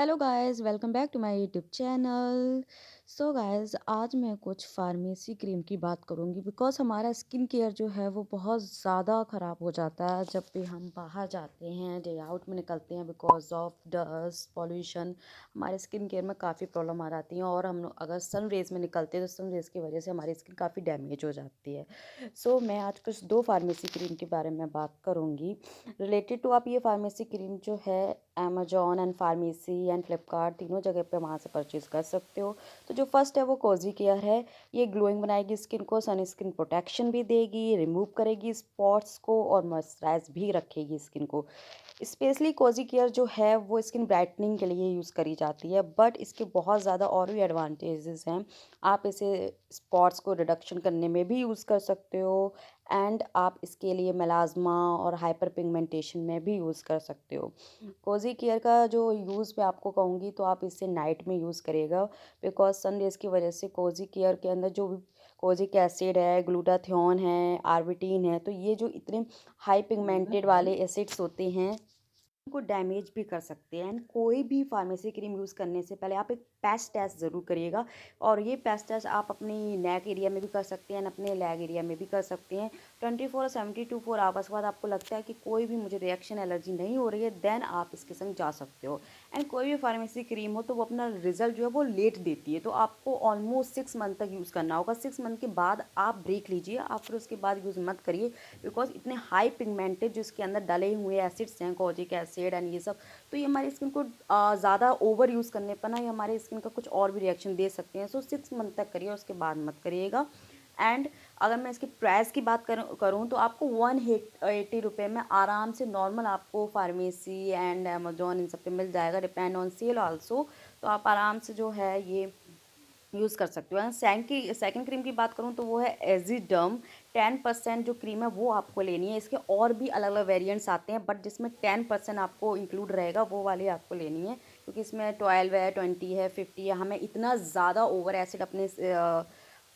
Hello guys, welcome back to my YouTube channel. So guys, आज मैं कुछ pharmacy cream की बात करूंगी बिकॉज हमारा स्किन केयर जो है वो बहुत ज़्यादा ख़राब हो जाता है जब भी हम बाहर जाते हैं, डे आउट में निकलते हैं। बिकॉज ऑफ डस्ट पॉल्यूशन हमारे स्किन केयर में काफ़ी प्रॉब्लम आ जाती है और हम अगर सन रेज़ में निकलते हैं तो सन रेज़ की वजह से हमारी स्किन काफ़ी डैमेज हो जाती है। सो मैं आज कुछ दो फार्मेसी क्रीम के बारे में बात करूँगी रिलेटेड टू। आप ये फार्मेसी क्रीम जो है Amazon and pharmacy and Flipkart तीनों जगह पे वहाँ से परचेज़ कर सकते हो। तो जो फर्स्ट है वो कोजी केयर है। ये ग्लोइंग बनाएगी स्किन को, सन स्किन प्रोटेक्शन भी देगी, रिमूव करेगी स्पॉट्स को और मॉइस्चराइज भी रखेगी स्किन को। स्पेशली कोजी केयर जो है वो स्किन ब्राइटनिंग के लिए यूज़ करी जाती है, बट इसके बहुत ज़्यादा और भी एडवांटेजेस हैं। आप इसे स्पॉट्स को रिडक्शन करने में भी यूज़ कर सकते हो एंड आप इसके लिए मेलाज़्मा और हाइपर पिगमेंटेशन में भी यूज़ कर सकते हो। कोजी केयर का जो यूज़ मैं आपको कहूँगी तो आप इसे नाइट में यूज़ करिएगा बिकॉज सन रेज़ की वजह से कोजी केयर के अंदर जो भी कोजिक एसिड है, ग्लूटाथियोन है, आर्बिटिन है, तो ये जो इतने हाई पिगमेंटेड वाले एसिड्स होते हैं को डैमेज भी कर सकते हैं। एंड कोई भी फार्मेसी क्रीम यूज़ करने से पहले आप एक पैच टेस्ट ज़रूर करिएगा और ये पैच टेस्ट आप अपनी नेक एरिया में भी कर सकते हैं, अपने लेग एरिया में भी कर सकते हैं। 24 आवर्स के बाद आपको लगता है कि कोई भी मुझे रिएक्शन एलर्जी नहीं हो रही है, देन आप इसके संग जा सकते हो। एंड कोई भी फार्मेसी क्रीम हो तो वो अपना रिजल्ट जो है वो लेट देती है, तो आपको ऑलमोस्ट 6 मंथ तक यूज़ करना होगा। 6 मंथ के बाद आप ब्रेक लीजिए, आप फिर उसके बाद यूज़ मत करिए बिकॉज इतने हाई पिगमेंटेड जो इसके अंदर डले हुए एसिड्स हैं, कोजिक एसिड एंड ये सब, तो ये हमारी स्किन को ज़्यादा ओवर यूज़ करने पर ना ये हमारी स्किन का कुछ और भी रिएक्शन दे सकते हैं। सो 6 मंथ तक करिए, उसके बाद मत करिएगा। एंड अगर मैं इसकी प्राइस की बात करूँ तो आपको 180 रुपये में आराम से नॉर्मल आपको फार्मेसी एंड अमेजोन इन सब पे मिल जाएगा, डिपेंड ऑन सेल आल्सो। तो आप आराम से जो है ये यूज़ कर सकते हो। सेकंड क्रीम की बात करूँ तो वो है एजिडर्म। 10% जो क्रीम है वो आपको लेनी है। इसके और भी अलग अलग वेरिएंट्स आते हैं, बट जिसमें 10% आपको इंक्लूड रहेगा वो वाली आपको लेनी है, क्योंकि इसमें 12 है, 20 है, 50 है। हमें इतना ज़्यादा ओवर एसिड अपने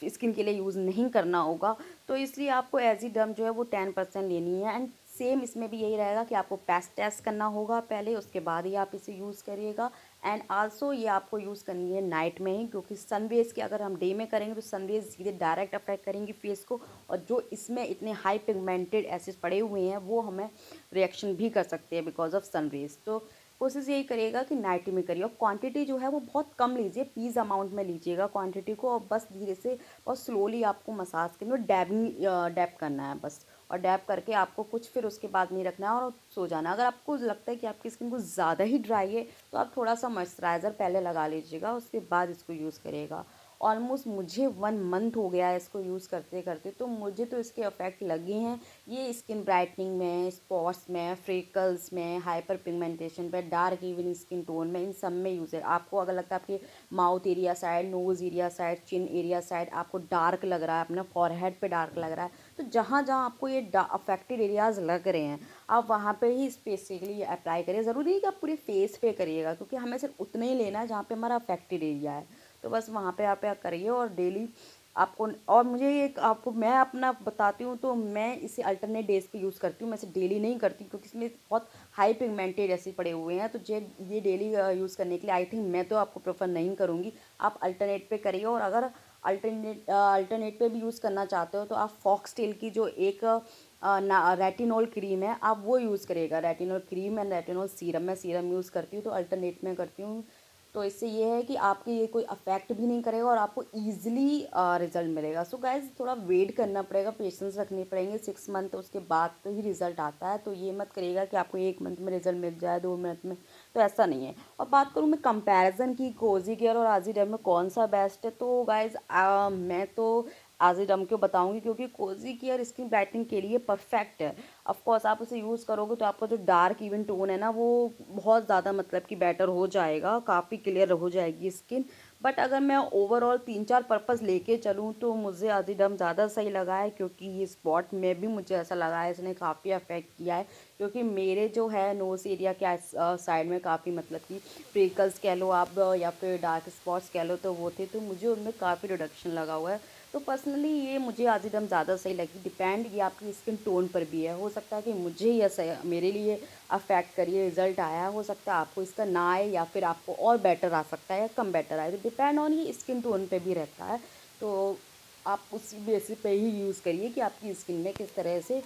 स्किन के लिए यूज़ नहीं करना होगा, तो इसलिए आपको एजिडर्म जो है वो 10% लेनी है। एंड सेम इसमें भी यही रहेगा कि आपको पैच टेस्ट करना होगा पहले, उसके बाद ही आप इसे यूज़ करिएगा। एंड आल्सो ये आपको यूज़ करनी है नाइट में ही, क्योंकि सनरेज़ की अगर हम डे में करेंगे तो सनरेज़ सीधे डायरेक्ट अफेक्ट करेंगी फेस को, और जो इसमें इतने हाई पिगमेंटेड एसिड पड़े हुए हैं वो हमें रिएक्शन भी कर सकते हैं बिकॉज ऑफ सनरेज़। तो कोशिश यही करिएगा कि नाइट में करिए, और क्वांटिटी जो है वो बहुत कम लीजिए, पीस अमाउंट में लीजिएगा क्वांटिटी को, और बस धीरे से और स्लोली आपको मसाज करनी और डैब करना है बस। और डैब करके आपको कुछ फिर उसके बाद नहीं रखना है और सो जाना है। अगर आपको लगता है कि आपकी स्किन कुछ ज़्यादा ही ड्राई है तो आप थोड़ा सा मॉइस्चराइज़र पहले लगा लीजिएगा, उसके बाद इसको यूज़ करिएगा। ऑलमोस्ट मुझे 1 मंथ हो गया है इसको यूज़ करते करते, तो मुझे तो इसके इफ़ेक्ट लगे हैं। ये स्किन ब्राइटनिंग में, स्पॉट्स में, फ्रेकल्स में, हाइपर पिगमेंटेशन पे, डार्क इवन स्किन टोन में, इन सब में यूज़ है। आपको अगर लगता है आपके mouth area side, nose area side, chin area side आपको डार्क लग रहा है, अपना फॉरहेड पे डार्क लग रहा है, तो जहाँ जहाँ आपको ये अफेक्टेड एरियाज़ लग रहे हैं आप वहाँ पे ही स्पेसिफिकली अप्लाई करिए। ज़रूरी नहीं कि आप पूरे फेस पे करिएगा, क्योंकि हमें सिर्फ उतना ही लेना है जहाँ पे हमारा अफेक्टेड एरिया है। तो बस वहाँ पे आप करिए और डेली आपको। और मुझे ये आपको मैं अपना बताती हूँ, तो मैं इसे अल्टरनेट डेज़ पे यूज़ करती हूँ, मैं इसे डेली नहीं करती क्योंकि इसमें बहुत हाई पिगमेंटेड ऐसे पड़े हुए हैं, तो ये डेली यूज़ करने के लिए आई थिंक मैं तो आपको प्रेफर नहीं करूँगी। आप अल्टरनेट पे करिए, और अगर अल्टरनेट पे भी यूज़ करना चाहते हो तो आप फॉक्सटेल की जो एक रेटिनॉल क्रीम है आप वो यूज़ करिएगा। Retinol cream and retinol serum, मैं सीरम यूज़ करती हूँ तो अल्टरनेट में करती हूँ। तो इससे ये है कि आपके ये कोई अफेक्ट भी नहीं करेगा और आपको ईजिली रिजल्ट मिलेगा। सो गाइज थोड़ा वेट करना पड़ेगा, पेशेंस रखनी पड़ेंगे। 6 मंथ उसके बाद तो ही रिजल्ट आता है, तो ये मत करिएगा कि आपको 1 मंथ में रिजल्ट मिल जाए, 2 मंथ में, तो ऐसा नहीं है। और बात करूँ मैं कंपैरिजन की कोजी केयर और आजीडम में कौन सा बेस्ट है, तो गाइज मैं तो आजीडम को बताऊंगी, क्योंकि कोजी केयर स्किन ब्राइटनिंग के लिए परफेक्ट है। ऑफ कोर्स आप उसे यूज़ करोगे तो आपका जो डार्क इवन टोन है ना वो बहुत ज़्यादा मतलब कि बेटर हो जाएगा, काफ़ी क्लियर हो जाएगी स्किन। बट अगर मैं ओवरऑल 3-4 पर्पस लेके चलूँ तो मुझे आजीडम ज़्यादा सही लगा है, क्योंकि ये स्पॉट में भी मुझे ऐसा लगा है इसने काफ़ी अफेक्ट किया है, क्योंकि मेरे जो है नोज़ एरिया के साइड में काफ़ी मतलब कि फ्रिकल्स कह लो आप या फिर डार्क स्पॉट्स कह लो, तो वो थे, तो मुझे उनमें काफ़ी रिडक्शन लगा हुआ है। तो पर्सनली ये मुझे आज़िडम ज़्यादा सही लगी। डिपेंड ये आपकी स्किन टोन पर भी है। हो सकता है कि मुझे ये सही मेरे लिए अफ़ेक्ट करिए रिज़ल्ट आया, हो सकता है आपको इसका ना आए या फिर आपको और बेटर आ सकता है या कम बेटर आए। तो डिपेंड ऑन ये स्किन टोन पे भी रहता है। तो आप उसी बेसिस पे ही यूज़ करिए कि आपकी स्किन में किस तरह से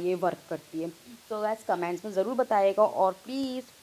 ये वर्क करती है। तो गाइस कमेंट्स में ज़रूर बताइएगा और प्लीज़